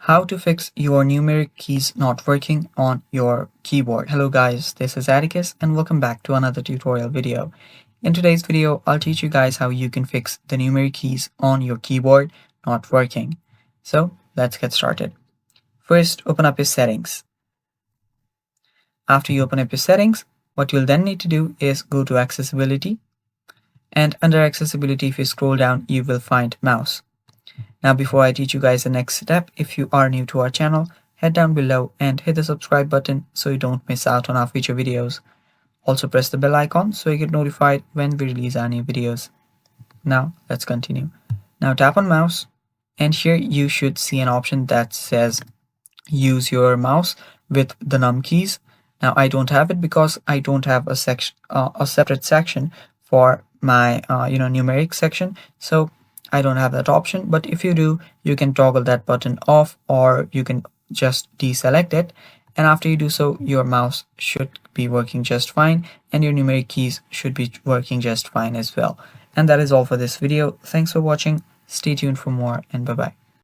How to fix your numeric keys not working on your keyboard. Hello guys, this is Atticus and welcome back to another tutorial video. In today's video, I'll teach you guys how you can fix the numeric keys on your keyboard not working. So let's get started. First, open up your settings. After you open up your settings, what you'll then need to do is go to accessibility, and under accessibility, if you scroll down, you will find mouse. Now, before I teach you guys the next step, if you are new to our channel, head down below and hit the subscribe button so you don't miss out on our future videos. Also press the bell icon so you get notified when we release our new videos. Now let's continue. Now tap on mouse, and here you should see an option that says use your mouse with the num keys. Now I don't have it because I don't have a separate section for my numeric section, so I don't have that option. But if you do, you can toggle that button off, or you can just deselect it, and after you do so, your mouse should be working just fine and your numeric keys should be working just fine as well. And that is all for this video. Thanks for watching. Stay tuned for more, and bye bye.